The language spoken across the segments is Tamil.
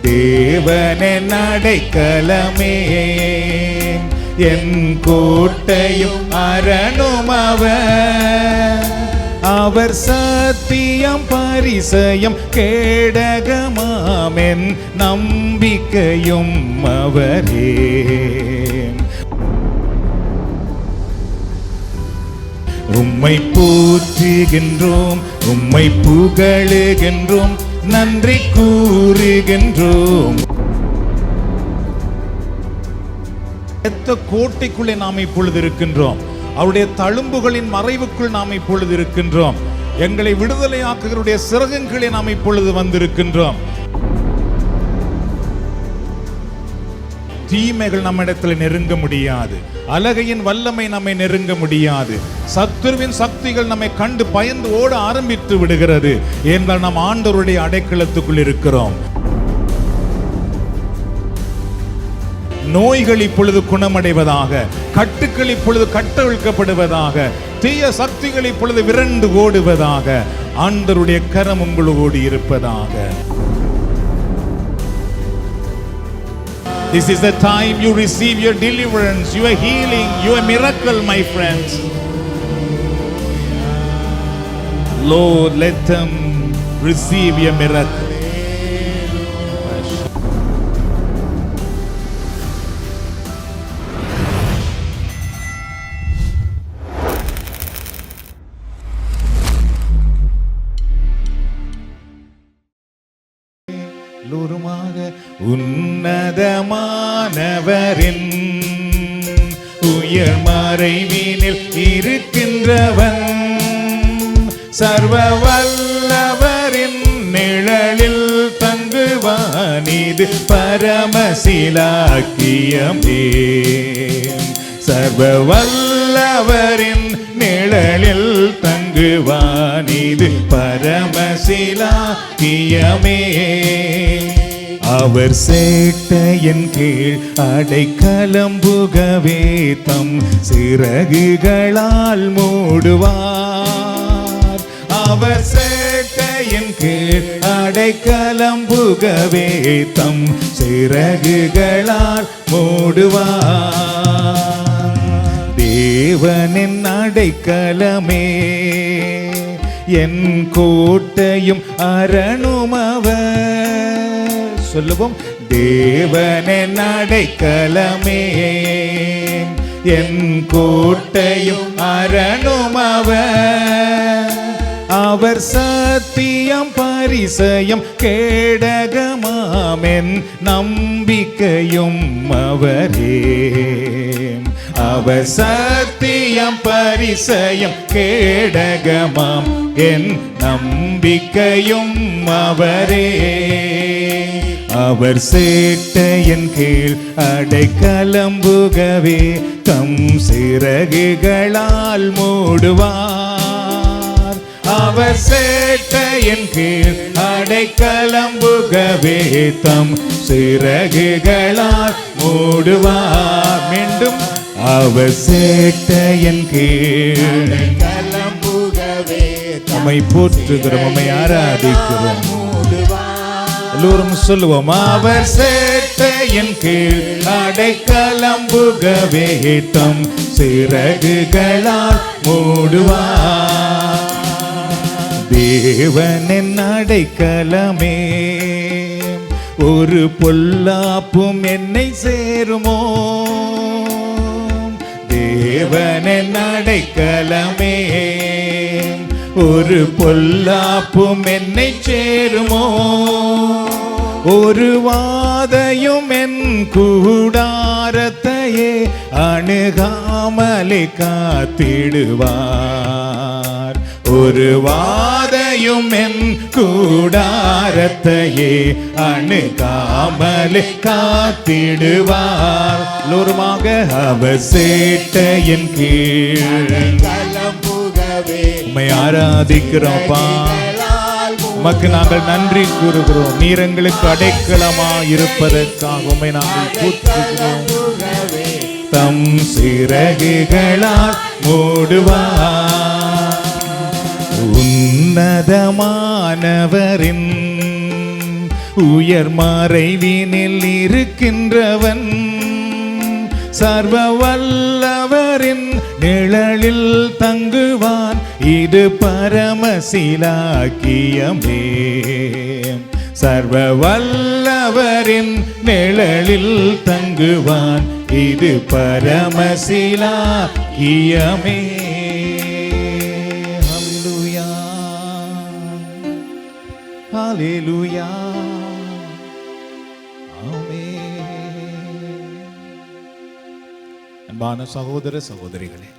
தேவனின் அடைக்கலமே என் கோட்டையும் அரணும் அவர் சத்தியம் பரிசயம் கேடகமாமென் நம்பிக்கையும் அவரே. உம்மை போற்றுகின்றோம், உம்மை புகழுகின்றோம், நன்றி கூறுகின்றோம். கோட்டைக்குள்ளே நாம் இப்பொழுது இருக்கின்றோம். அவருடைய தழும்புகளின் மறைவுக்குள் நாம் இப்பொழுது இருக்கின்றோம். எங்களை விடுதலையாக்குகிறவருடைய சிறகுகளே நாம் இப்பொழுது வந்திருக்கின்றோம். தீமைகள் நம்மிடத்தில் நெருங்க முடியாது. அலகையின் வல்லமை நம்மை நெருங்க முடியாது. சத்துருவின் சக்திகள் நம்மை கண்டு பயந்து ஓட ஆரம்பித்து விடுகிறது. ஏனென்றால் நாம் ஆண்டவருடைய அடைக்கலத்துக்குள் இருக்கிறோம். நோய்கள் இப்பொழுது குணமடைவதாக, கட்டுக்கள் இப்பொழுது கட்டவிழ்க்கப்படுவதாக, தீய சக்திகள் இப்பொழுது விரண்டு ஓடுவதாக, ஆண்டவருடைய கரம் உங்களோடு இருப்பதாக. This is the time you receive your deliverance, your healing, your miracle, my friends. Lord, let them receive your miracle. உன்னதமானவரின் உயர் மறைவினில் இருக்கின்றவன், சர்வ வல்லவரின் நிழலில் தங்குவானிது பரமசிலாக்கியமே. சர்வ வல்லவரின் நிழலில் தங்குவானிது பரமசிலாக்கியமே. அவர் சேட்டையின் கீழ் அடைக்கலம் புகவே தம் சிறகுகளால் மூடுவார். அவர் சேட்டையின் கீழ் அடைக்கலம் புகவே தம் சிறகுகளால் மூடுவார். தேவனின் அடைக்கலமே என் கோட்டையும் அரணும் சொல்லுவோம். தேவனின் அடைக்கலமே என் கோட்டையும் அரணும் அவர் சத்தியம் பரிசயம் கேடகமாமென் நம்பிக்கையும் அவரே. அவர் சத்தியம் பரிசயம் கேடகமாம் என் நம்பிக்கையும் அவரே. அவர் சேட்டையின் கீழ் அடைக்கலம் புகவே தம் சிறகுகளால் மூடுவார். அவர் சேட்டையின் கீழ் அடைக்கலம் புகவே தம் சிறகுகளால் மூடுவார். மீண்டும் அவர் சேட்டையின் கீழ் அடைக்கலம் புகவே நம்மை போற்றுகிறோம், நம்மை ஆராதிக்கிறோம். எல்லோரும் சொல்லுவோம். அவர் சேட்டையின் கீழ் அடைக்கலம் புகவே தம் சிறகுகளால் மூடுவார். தேவனின் அடைக்கலமே ஒரு பொல்லாப்பும் என்னை சேருமோ. தேவனின் அடைக்கலமே ஒரு பொல்லாப்பும் என்னை சேருமோ. ஒரு வாதையும் என் கூடாரத்தையே அணுகாமலே காத்திடுவார். ஒரு வாதையும் என் கூடாரத்தையே அணுகாமலே காத்திடுவார். லோருமாக அவர் சேட்டையின் கீழ் உம்மை ஆராதிக்கிறோம்ப்பா. உமக்கு நாங்கள் நன்றி கூறுகிறோம். நீர் எங்களுக்கு அடைக்கலமா இருப்பதற்காக உம்மை நாங்கள் போற்றுகிறோம். தம் சிறகுகளால் மூடுவார். உன்னதமானவரின் உயர் மறைவினில் இருக்கின்றவன் சர்வ வல்லவரின் நிழலில் தங்குவான். இது பரமசிலாக்கியமே. சர்வ வல்லவரின் நிழலில் தங்குவான். இது பரமசிலாக்கியமே. ஹல்லேலூயா, ஹல்லேலூயா, ஆமென். அன்பான சகோதர சகோதரிகளே,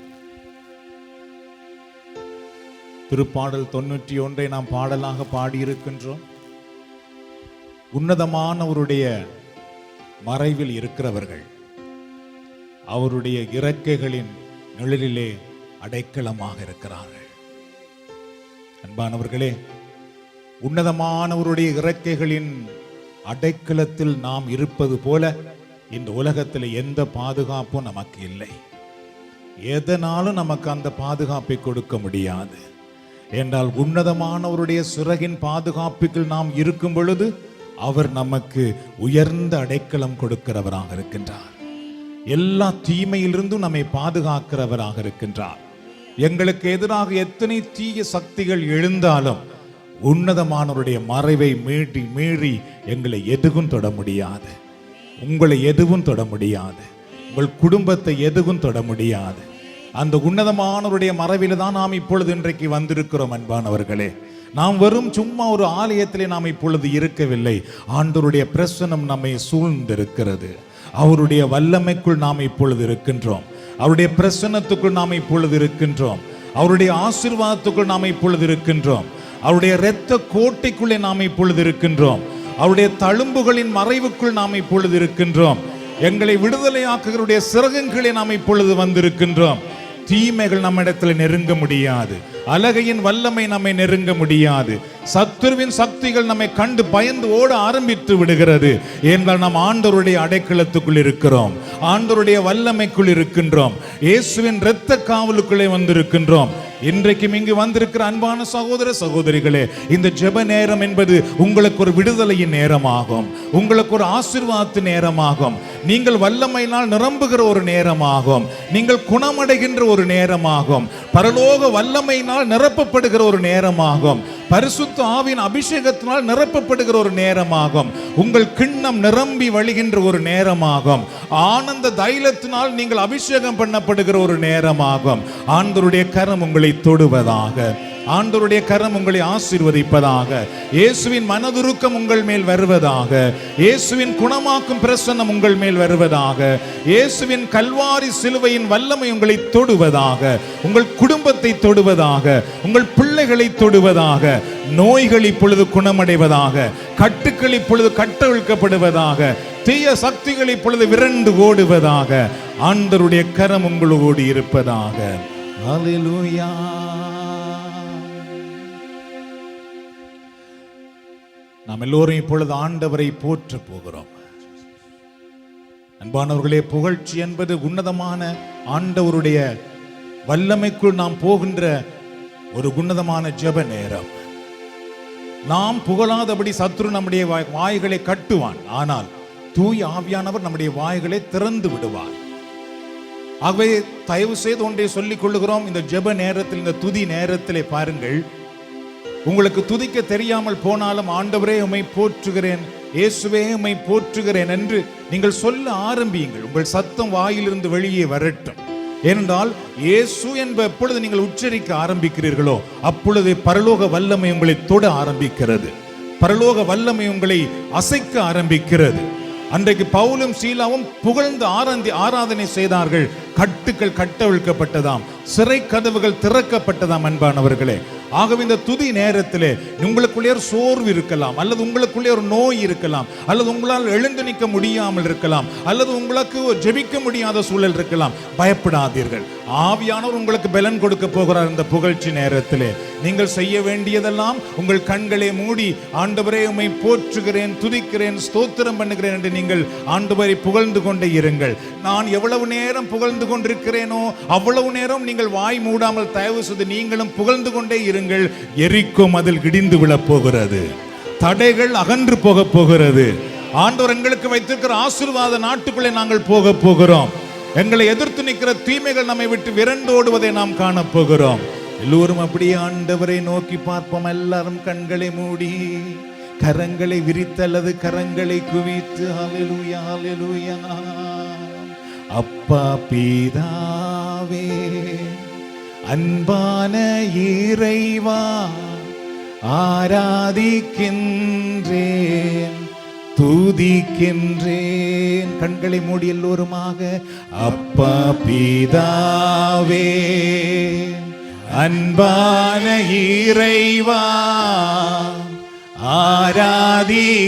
திருப்பாடல் 91 நாம் பாடலாக பாடியிருக்கின்றோம். உன்னதமானவருடைய மறைவில் இருக்கிறவர்கள் அவருடைய இறக்கைகளின் நிழலிலே அடைக்கலமாக இருக்கிறார்கள். அன்பானவர்களே, உன்னதமானவருடைய இறக்கைகளின் அடைக்கலத்தில் நாம் இருப்பது போல இந்த உலகத்தில் எந்த பாதுகாப்பும் நமக்கு இல்லை. எதனாலும் நமக்கு அந்த பாதுகாப்பை கொடுக்க முடியாது. என்றால் உன்னதமானவருடைய சிறகின் பாதுகாப்புக்குள் நாம் இருக்கும் பொழுது அவர் நமக்கு உயர்ந்த அடைக்கலம் கொடுக்கிறவராக இருக்கின்றார். எல்லா தீமையிலிருந்தும் நம்மை பாதுகாக்கிறவராக இருக்கின்றார். எங்களுக்கு எதிராக எத்தனை தீய சக்திகள் எழுந்தாலும் உன்னதமானவருடைய மறைவை மீறி எங்களை எதுவும் தொட முடியாது. உங்களை எதுவும் தொட முடியாது. உங்கள் குடும்பத்தை எதுவும் தொட முடியாது. அந்த உன்னதமானவருடைய மறைவில் தான் நாம் இப்பொழுது இன்றைக்கு வந்திருக்கிறோம். அன்பானவர்களே, நாம் வெறும் சும்மா ஒரு ஆலயத்திலே நாம் இப்பொழுது இருக்கவில்லை. ஆண்டவருடைய பிரசன்னம் நம்மை சூழ்ந்திருக்கிறது. அவருடைய வல்லமைக்குள் நாம் இப்பொழுது இருக்கின்றோம். அவருடைய பிரசன்னத்துக்குள் நாம் இப்பொழுது இருக்கின்றோம். அவருடைய ஆசீர்வாதத்துக்குள் நாம் இப்பொழுது இருக்கின்றோம். அவருடைய இரத்த கோட்டைக்குள்ளே நாம் இப்பொழுது இருக்கின்றோம். அவருடைய தழும்புகளின் மறைவுக்குள் நாம் இப்பொழுது இருக்கின்றோம். எங்களை விடுதலையாக்குகிறவருடைய சிறகுகளே நாம் இப்பொழுது வந்திருக்கின்றோம். தீமைகள் நம்மிடத்தில் நெருங்க முடியாது. அலகையின் வல்லமை நம்மை நெருங்க முடியாது. சத்துருவின் சக்திகள் நம்மை கண்டு பயந்து ஓட ஆரம்பித்து விடுகிறது. என்றால் நாம் ஆண்டவருடைய அடைக்கலத்துக்குள் இருக்கிறோம். ஆண்டவருடைய வல்லமைக்குள் இருக்கின்றோம். இயேசுவின் இரத்த காவலுக்குள்ளே வந்திருக்கின்றோம். இன்றைக்கும் இங்கு வந்திருக்கிற அன்பான சகோதர சகோதரிகளே, இந்த ஜெப நேரம் என்பது உங்களுக்கு ஒரு விடுதலையின் நேரமாகும். உங்களுக்கு ஒரு ஆசீர்வாதத்தின் நேரமாகும். நீங்கள் வல்லமையினால் நிரம்புகிற ஒரு நேரமாகும். நீங்கள் குணமடைகின்ற ஒரு நேரமாகும். பரலோக வல்லமையினால் நிரப்பப்படுகிற ஒரு நேரமாகும். பரிசுத்த ஆவியின் அபிஷேகத்தினால் நிரப்பப்படுகிற ஒரு நேரமாகும். உங்கள் கிண்ணம் நிரம்பி வழிகின்ற ஒரு நேரமாகும். ஆனந்த தைலத்தினால் நீங்கள் அபிஷேகம் பண்ணப்படுகிற ஒரு நேரமாகும். ஆண்டவருடைய கரம் உங்களை தொடுவதாக. ஆண்டவருடைய கரம் உங்களை ஆசீர்வதிப்பதாக. இயேசுவின் மனதுருக்கம் உங்கள் மேல் வருவதாக. இயேசுவின் குணமாக்கும் பிரசன்னம் உங்கள் மேல் வருவதாக. இயேசுவின் கல்வாரி சிலுவையின் வல்லமை உங்களை தொடுவதாக. உங்கள் குடும்பத்தை தொடுவதாக. உங்கள் பிள்ளைகளை தொடுவதாக. நோய்கள் இப்பொழுது குணமடைவதாக. கட்டுக்கள் இப்பொழுது கட்டவிழ்க்கப்படுவதாக. தீய சக்திகள் இப்பொழுது விரண்டு ஓடுவதாக. ஆண்டவருடைய கரம் உங்களோடு இருப்பதாக. ஹல்லேலூயா. நாம் எல்லோரும் இப்பொழுது ஆண்டவரை போற்ற போகிறோம். அன்பானவர்களே, புகழ்ச்சி என்பது உன்னதமான ஆண்டவருடைய வல்லமைக்குள் நாம் போகின்ற ஒரு உன்னதமான ஜெப நேரம். நாம் புகழாதபடி சத்ரு நம்முடைய வாய்களை கட்டுவான். ஆனால் தூய ஆவியானவர் நம்முடைய வாய்களை திறந்து விடுவார். ஆகவே தயவு செய்து ஒன்றை சொல்லிக் கொள்ளுகிறோம். இந்த ஜெப நேரத்தில், இந்த துதி நேரத்திலே பாருங்கள், உங்களுக்கு துதிக்க தெரியாமல் போனாலும் ஆண்டவரே உம்மை போற்றுகிறேன், இயேசுவே உம்மை போற்றுகிறேன் என்று நீங்கள் சொல்ல ஆரம்பியுங்கள். உங்கள் சத்தம் வாயிலிருந்து வெளியே வரட்டும். ஏனென்றால் இயேசு என்ப எப்பொழுது நீங்கள் உச்சரிக்க ஆரம்பிக்கிறீர்களோ அப்பொழுது பரலோக வல்லமை உங்களை தொட ஆரம்பிக்கிறது. பரலோக வல்லமை உங்களை அசைக்க ஆரம்பிக்கிறது. அன்றைக்கு பவுலும் சீலாவும் புகழ்ந்து ஆராதனை செய்தார்கள். கட்டுக்கள் கட்டவிழ்க்கப்பட்டதாம். சிறை கதவுகள் திறக்கப்பட்டதாம். அன்பானவர்களே, ஆகவே இந்த துதி நேரத்திலே உங்களுக்குள்ளே ஒரு சோர்வு இருக்கலாம், அல்லது உங்களுக்குள்ளே ஒரு நோய் இருக்கலாம், அல்லது உங்களால் எழுந்து நிற்க முடியாமல் இருக்கலாம், அல்லது உங்களுக்கு ஜெபிக்க முடியாத சூழல் இருக்கலாம். பயப்படாதீர்கள். ஆவியானவர் உங்களுக்கு பலன் கொடுக்க போகிறார். இந்த புகழ்ச்சி நேரத்திலே நீங்கள் செய்ய வேண்டியதெல்லாம் உங்கள் கண்களை மூடி ஆண்டவரே உம்மை போற்றுகிறேன், துதிக்கிறேன், ஸ்தோத்திரம் பண்ணுகிறேன் என்று நீங்கள் ஆண்டவரை புகழ்ந்து கொண்டே இருங்கள். நான் எவ்வளவு நேரம் புகழ்ந்து கொண்டிருக்கிறேனோ அவ்வளவு நேரம் நீங்கள் வாய் மூடாமல் தயவு செய்து நீங்களும் புகழ்ந்து கொண்டே இருங்கள். எரிக்கும் அதில் இடிந்து விழப் போகிறது. தடைகள் அகன்று போக போகிறது. ஆண்டவர் எங்களுக்கு வைத்திருக்கிற ஆசீர்வாத நாட்டுக்குள்ளே நாங்கள் போக போகிறோம். எங்களை எதிர்த்து நிற்கிற தீமைகள் நம்மை விட்டு விரண்டு ஓடுவதை நாம் காண போகிறோம். எல்லோரும் அப்படியே ஆண்டவரை நோக்கி பார்ப்போம். எல்லாரும் கண்களை மூடி கரங்களை விரித்து அல்லது கரங்களை குவித்து ஹல்லேலூயா ஹல்லேலூயா. அப்பா பிதாவே, அன்பான இறைவா, ஆராதிக்கின்றேன் துதிக்கின்றேன். கண்களை மூடி எல்லோருமாக. அப்பா பிதாவே, அன்பான இறைவா, ஆராதிக்கின்றேன்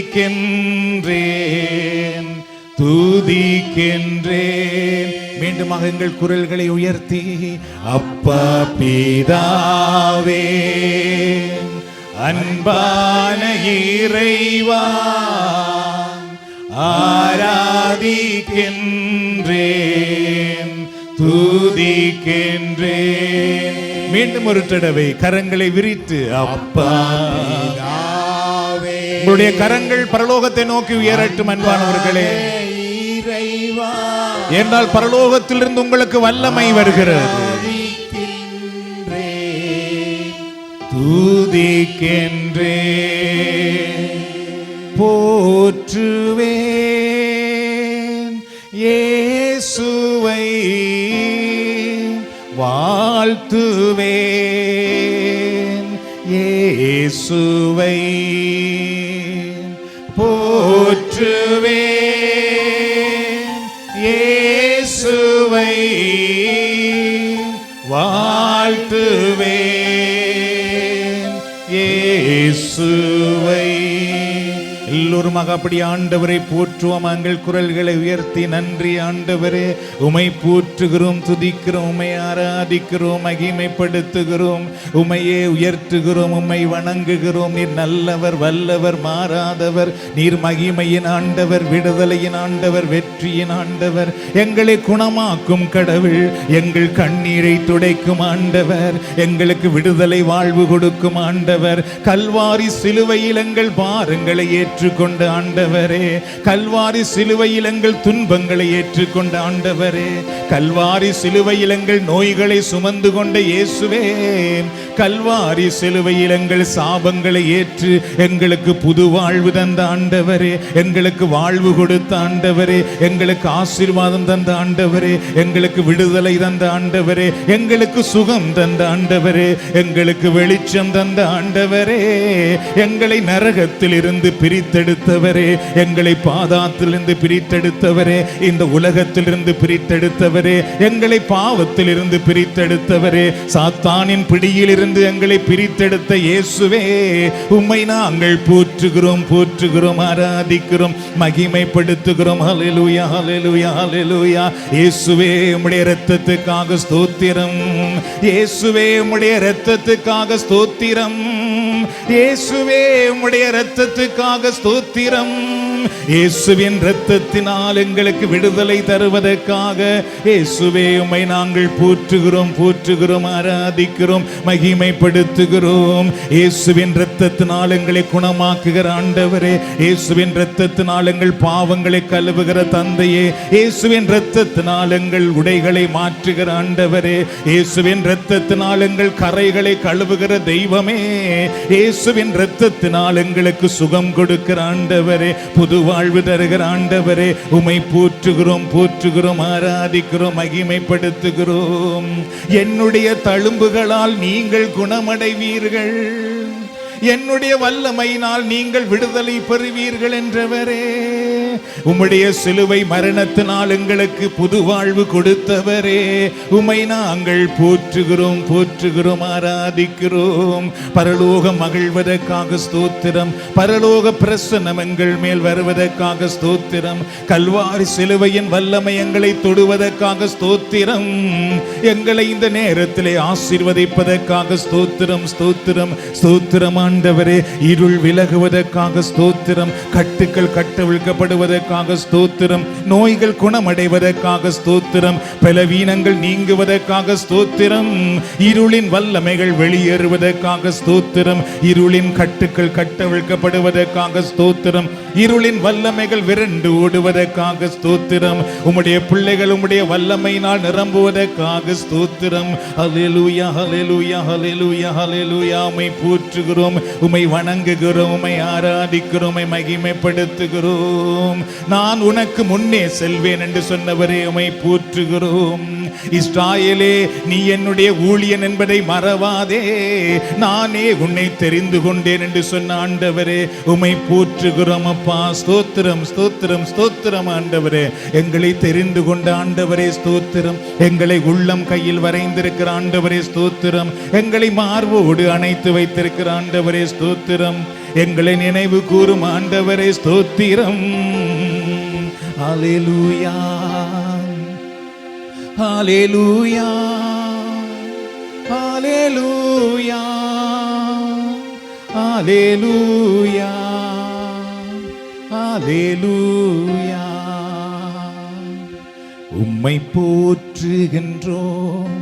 துதிக்கின்றேன். மீண்டுமாக எங்கள் குரல்களை உயர்த்தி அப்பா பிதாவே, அன்பான இறைவா, ஆராதிக்கின்றேன் துதிக்கின்றேன். மீண்டும் ஒரு தடவை கரங்களை விரித்து அப்பா பிதாவே. உங்களுடைய கரங்கள் பரலோகத்தை நோக்கி உயரட்டும் அன்பானவர்களே. என்றால் பரலோகத்திலிருந்து உங்களுக்கு வல்லமை வருகிறது. துதிக்கின்றேன் போற்றுவேன் இயேசுவை, வாழ்த்துவேன் இயேசுவை, போற்றுவேன் இயேசுவை, வாழ்த்துவேன் இயேசுவை. எல்லோருமாக அப்படி ஆண்டவரை போற்றுவோம். எங்கள் குரல்களை உயர்த்தி நன்றி ஆண்டவரே, உமை போற்றுகிறோம், துதிக்கிறோம், உமை ஆராதிக்கிறோம், மகிமைப்படுத்துகிறோம், உமையே உயர்த்துகிறோம், உம்மை வணங்குகிறோம். நீர் நல்லவர், வல்லவர், மாறாதவர். நீர் மகிமையின் ஆண்டவர், விடுதலையின் ஆண்டவர், வெற்றியின் ஆண்டவர், எங்களை குணமாக்கும் கடவுள், எங்கள் கண்ணீரை துடைக்கும் ஆண்டவர், எங்களுக்கு விடுதலை வாழ்வு கொடுக்கும் ஆண்டவர். கல்வாரி சிலுவையில் எங்கள் பாரங்களை ஏற்றுக்கொண்ட ஆண்டவரே, கல்வாரி சிலுவையில் எங்கள் துன்பங்களை ஏற்றுக்கொண்ட ஆண்டவரே, கல்வாரி சிலுவையில் எங்கள் நோய்களை சுமந்து கொண்ட இயேசுவே, கல்வாரி சிலுவையில் எங்கள் சாபங்களை ஏற்று எங்களுக்கு புது வாழ்வு தந்த ஆண்டவரே, எங்களுக்கு வாழ்வு கொடுத்த ஆண்டவரே, எங்களுக்கு ஆசீர்வாதம் தந்த ஆண்டவரே, எங்களுக்கு விடுதலை தந்த ஆண்டவரே, எங்களுக்கு சுகம் தந்த ஆண்டவரே, எங்களுக்கு வெளிச்சம் தந்த ஆண்டவரே, எங்களை நரகத்தில் இருந்து பிரித்தெடுத்தவரே, எங்களை பாதாளத்திலிருந்து பிரித்தெடுத்தவரே, இந்த உலகத்திலிருந்து பிரித்தெடுத்தவரே, எங்களை பாவத்தில் இருந்து பிரித்தெடுத்தவரே, சாத்தானின் பிடியில் இருந்து எங்களை பிரித்தெடுத்த இயேசுவே, உம்மை நாங்கள் போற்றுகிறோம், போற்றுகிறோம், ஆராதிக்கிறோம், மகிமைப்படுத்துகிறோம். ஹல்லேலூயா ஹல்லேலூயா ஹல்லேலூயா. இயேசுவே உம்முடைய இரத்தத்துக்காக ஸ்தோத்திரம், இயேசுவே உம்முடைய இரத்தத்துக்காக ஸ்தோத்திரம், இயேசுவே உம்முடைய இரத்தத்துக்காக ஸ்தோத்திரம். இயேசுவின் இரத்தத்தினால் எங்களுக்கு விடுதலை தருவதற்காக இயேசுவே உம்மை நாங்கள் போற்றுகிறோம், போற்றுகிறோம், ஆராதிக்கிறோம், மகிமைப்படுத்துகிறோம். இயேசுவின் இரத்தத்தினால் எங்களை குணமாக்குகிற ஆண்டவரே, இயேசுவின் இரத்தத்தினால் எங்கள் பாவங்களை கழுவுகிற தந்தையே, இயேசுவின் இரத்தத்தினால் எங்கள் உடைகளை மாற்றுகிற ஆண்டவரே, இயேசுவின் இரத்தத்தினால் எங்கள் கரைகளை கழுவுகிற தெய்வமே, இயேசுவின் இரத்தத்தினால் எங்களுக்கு சுகம் கொடுக்கிற ஆண்டவரே, புது வாழ்வு தருகிற ஆண்டவரே, உம்மை போற்றுகிறோம், போற்றுகிறோம், ஆராதிக்கிறோம், மகிமைப்படுத்துகிறோம். என்னுடைய தழும்புகளால் நீங்கள் குணமடைவீர்கள், என்னுடைய வல்லமையினால் நீங்கள் விடுதலை பெறுவீர்கள் என்றவரே, உம்முடைய சிலுவை மரணத்தினால் எங்களுக்கு புது வாழ்வு கொடுத்தவரே, உம்மை நாங்கள் போற்றுகிறோம், போற்றுகிறோம், ஆராதிக்கிறோம். பரலோகம் மகிழ்வதற்காக ஸ்தோத்திரம், பரலோக பிரசன்னம் எங்கள் மேல் வருவதற்காக ஸ்தோத்திரம், கல்வாரி சிலுவையின் வல்லமை எங்களை தொடுவதற்காக ஸ்தோத்திரம், எங்களை இந்த நேரத்திலே ஆசீர்வதிப்பதற்காக ஸ்தோத்திரம், ஸ்தோத்திரம், ஸ்தோத்திரம் ஆண்டவரே. இருள் விலகுவதற்காக ஸ்தோத்திரம், கட்டுக்கள் கட்டவிழ்க்கப்படுவதற்காக ஸ்தோத்திரம், நோய்கள் குணமடைவதற்காக ஸ்தோத்திரம், பலவீனங்கள் நீங்குவதற்காக ஸ்தோத்திரம், இருளின் வல்லமைகள் வெளியேறுவதற்காக ஸ்தோத்திரம், இருளின் கட்டுக்கள் கட்டவிழ்க்கப்படுவதற்காக ஸ்தோத்திரம், இருளின் வல்லமைகள் விரண்டு ஓடுவதற்காக ஸ்தோத்திரம், உம்முடைய பிள்ளைகள் உம்முடைய வல்லமையினால் நிரம்புவதற்காக ஸ்தோத்திரம். ஹல்லேலூயா ஹல்லேலூயா ஹல்லேலூயா ஹல்லேலூயா. உம்மை போற்றுகிறோம், உம்மை வணங்குகிறோம், உம்மை ஆராதிக்கிறோம், உம்மை மகிமைப்படுத்துகிறோம். நான் உனக்கு முன்னே செல்வேன் என்று சொன்னவரே உம்மை போற்றுகிறோம். இஸ்ராயேலே, நீ என்னுடைய ஊழியன் என்பதை மறவாதே, நானே உன்னை தெரிந்து கொண்டேன் என்று சொன்ன ஆண்டவரே உம்மை போற்றுகிறோம் அப்பா. ஸ்தோத்திரம் ஸ்தோத்திரம் ஸ்தோத்திரம் ஆண்டவரே. எங்களை தெரிந்து கொண்ட ஆண்டவரே ஸ்தோத்திரம், எங்களை உள்ளம் கையில் வரைந்திருக்கிற ஆண்டவரே ஸ்தோத்திரம், எங்களை மார்போடு அணைத்து வைத்திருக்கிற ஆண்டவரே ஸ்தோத்திரம், எங்களை நினைவு கூறும் ஆண்டவரே ஸ்தோத்திரம். ஹல்லேலூயா ஹல்லேலூயா ஹல்லேலூயா ஹல்லேலூயா ஹல்லேலூயா. உம்மை போற்றுகின்றோம்,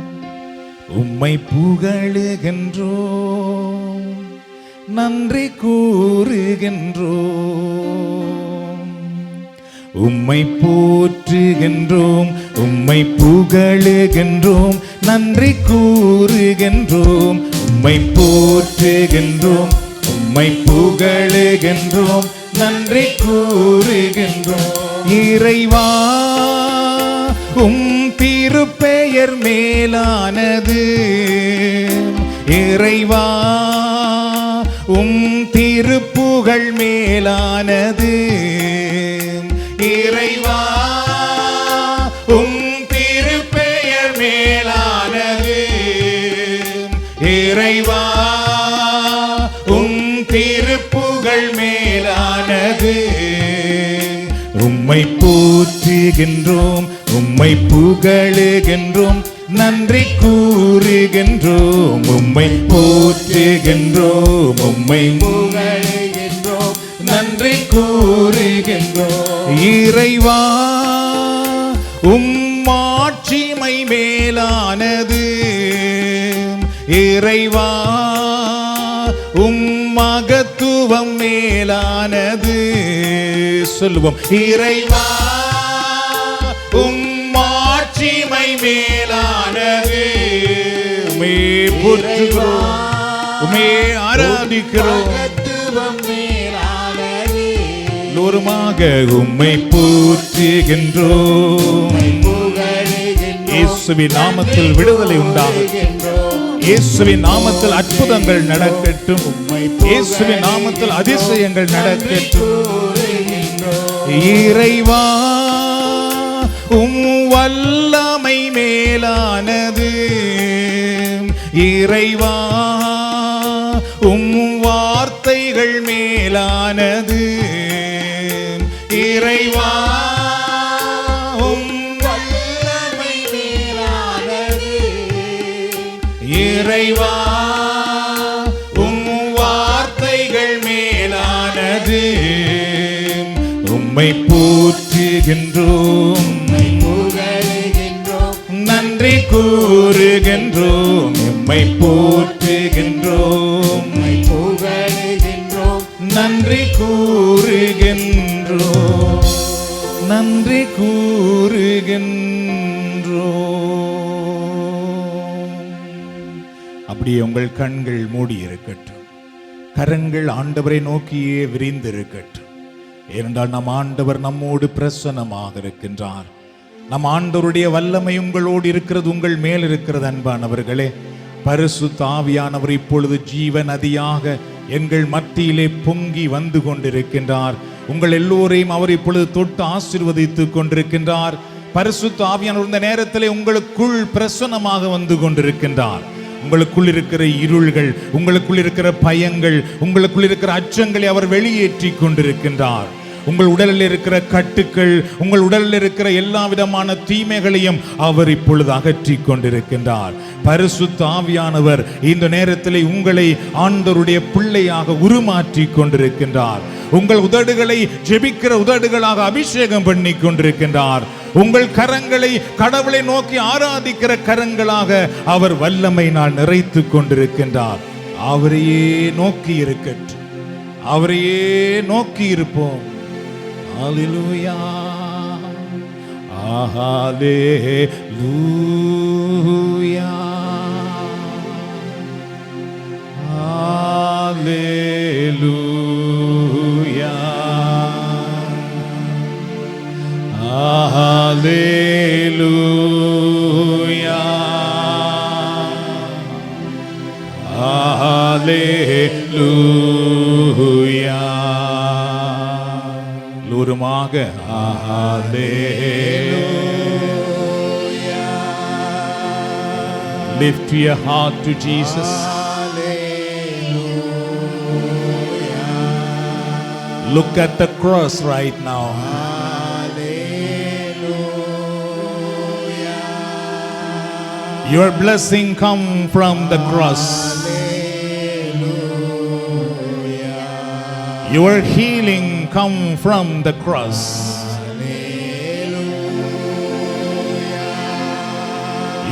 உம்மை புகழுகின்றோம், நன்றி கூறுகின்றோம். உம்மை போற்றுகின்றோம், உம்மை புகழுகின்றோம், நன்றி கூறுகின்றோம். உம்மை போற்றுகின்றோம், உம்மை புகழுகின்றோம், நன்றி கூறுகின்றோம். இறைவா, உம் திருப்பெயர் மேலானது. இறைவா, உம் திருப்புகழ் மேலானது. இறைவா, உம் திருப்பெயர் மேலானது. இறைவா, உம் திருப்புகழ் மேலானது. உம்மை போற்றுகின்றோம், உம்மை புகழுகின்றோம், நன்றி கூறுகின்றோம். உம்மை போற்றுகின்றோம், உம்மை புகழுகின்றோம், நன்றி கூறுகின்றோம். இறைவா, உம் மாட்சிமை மேலானது. இறைவா, உம் மகத்துவம் மேலானது. சொல்லுவோம். இறைவா, உம் மாட்சிமை மேலானது. உம்மை போற்றுகிறோம், உம்மை ஆராதிக்கிறோம். எல்லோருமாக உம்மை போற்றுகின்றோம். இயேசுவின் நாமத்தில் விடுதலை உண்டாகட்டும், இயேசுவின் நாமத்தில் அற்புதங்கள் நடக்கட்டும், இயேசுவின் நாமத்தில் அதிசயங்கள் நடக்கட்டும். இறைவா, உம் வல்லமை மேலானது. இறைவா, உம் வார்த்தைகள் மேலானது. இறைவா, உம் வல்லமை மேலானது. இறைவா, உம் வார்த்தைகள் மேலானது. உம்மை போற்றுகின்றோம், நன்றி கூறுகின்றோம். உம்மை போற்றுகின்றோம், நன்றி கூறுகின்றோம், நன்றி கூறுகின்றோம். அப்படியே உங்கள் கண்கள் மூடி இருக்கட்டும், கரங்கள் ஆண்டவரை நோக்கியே விரிந்திருக்கட்டும். ஏனென்றால் நம் ஆண்டவர் நம்மோடு பிரசன்னமாக இருக்கின்றார். நம் ஆண்டவருடைய வல்லமை உங்களோடு இருக்கிறது, உங்கள் மேல் இருக்கிறது. அன்பானவர்களே, பரிசுத்த ஆவியானவர் இப்பொழுது ஜீவ நதியாக எங்கள் மத்தியிலே பொங்கி வந்து கொண்டிருக்கின்றார். உங்கள் எல்லோரையும் அவர் இப்பொழுது தொட்டு ஆசீர்வதித்துக் கொண்டிருக்கின்றார். பரிசுத்த ஆவியானவர் இந்த நேரத்திலே உங்களுக்குள் பிரசன்னமாக வந்து கொண்டிருக்கின்றார். உங்களுக்குள் இருக்கிற இருள்கள், உங்களுக்குள் இருக்கிற பயங்கள், உங்களுக்குள் இருக்கிற அச்சங்களை அவர் வெளியேற்றி கொண்டிருக்கின்றார். உங்கள் உடலில் இருக்கிற கட்டுக்கள், உங்கள் உடலில் இருக்கிற எல்லா விதமான தீமைகளையும் அவர் இப்பொழுது அகற்றி கொண்டிருக்கின்றார். பரிசுத்த ஆவியானவர் இந்த நேரத்தில் உங்களை ஆண்டவருடைய பிள்ளையாக உருமாற்றி கொண்டிருக்கின்றார். உங்கள் உதடுகளை ஜெபிக்கிற உதடுகளாக அபிஷேகம் பண்ணி கொண்டிருக்கின்றார். உங்கள் கரங்களை கடவுளை நோக்கி ஆராதிக்கிற கரங்களாக அவர் வல்லமையினால் நிறைத்து கொண்டிருக்கின்றார். அவரையே நோக்கி இருக்கட்டும், அவரையே நோக்கி இருப்போம். ஹல்லேலூயா, ஹல்லேலூயா, ஹல்லேலூயா, ஹல்லேலூயா, ஹல்லேலூயா. லூருமாக ஹல்லேலூயா. Lift your heart to Jesus. Look at the cross right now. Your blessing come from the cross. Your healing come from the cross.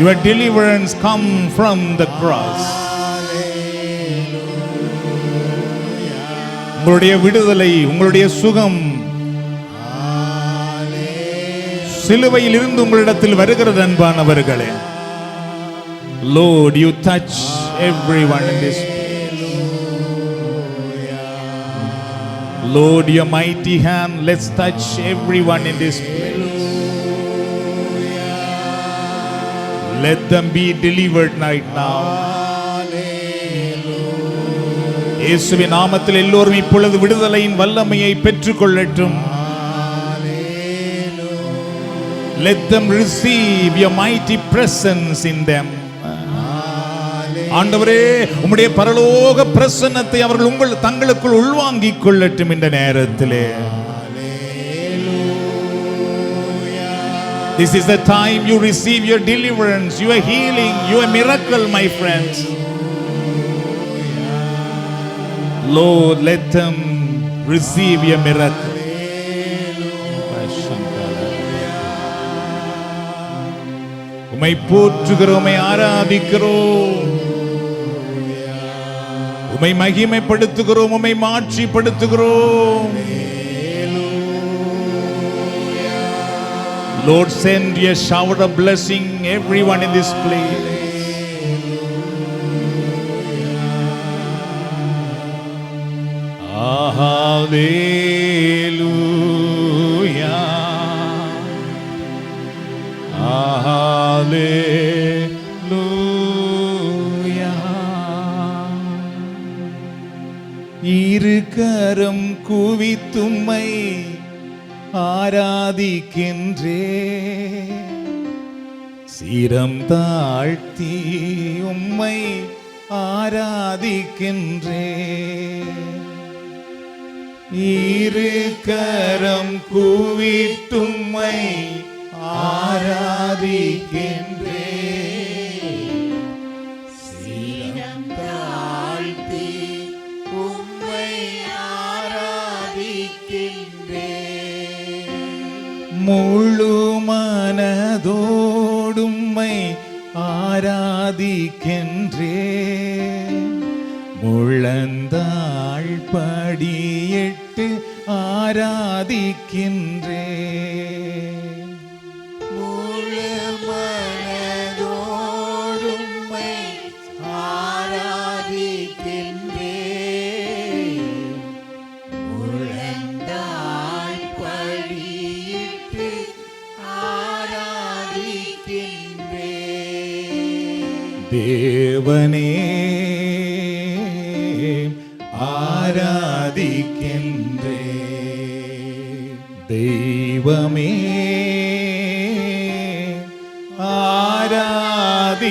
Your deliverance come from the cross. உங்களுடைய விடுதலை, உங்களுடைய சுகம் சிலுவையில் இருந்து உங்களிடத்தில் வருகிறது அன்பானவர்களே. Lord, you touch everyone in this place. Lord, your mighty hand, let's touch everyone in this place. Let them be delivered right now. இயேசுவின் நாமத்தில் எல்லோரும் இப்பொழுது விடுதலையின் வல்லமையை பெற்றுக்கொள்ளட்டும். Let them receive your mighty presence in them. ஆண்டவரே, உம்முடைய பரலோக பிரசன்னத்தை அவர்கள் தங்களுக்குள் உள்வாங்கிக் கொள்ளட்டும் இந்த நேரத்திலே. This is the time you receive your deliverance, your healing, your miracle, my friends. Lord, let them receive your miracle. உம்மை போற்றுகிறோம், உம்மை ஆராதிக்கிறோம், உம்மை மகிமைப்படுத்துகிறோம், உம்மை மாட்சிப்படுத்துகிறோம். Lord, send your shower of blessing everyone in this place. Hallelujah, hallelujah. இருக்கரம் குவித்தும்மை ஆராதிக்கின்றே, சிரம் தாழ்த்தி உம்மை ஆராதிக்கின்றே. இருக்கரம் குவித்தும்மை ஆராதிக்கின்றே, சிரம் தாழ்த்தி உம்மை ஆராதிக்கின்றே. முழு மனதோடும்மை ஆராதிக்கின்றே, முழந்தாள் படியிட்டு ஆராதிக்கின்றே. முழு மனதோடும்மை ஆராதிக்கின்றே, முழந்தாள் படியிட்டு ஆராதிக்கின்றே. தேவனே ஆராதிக்கின்றே, தெய்வமே ஆராதிக்கின்றே.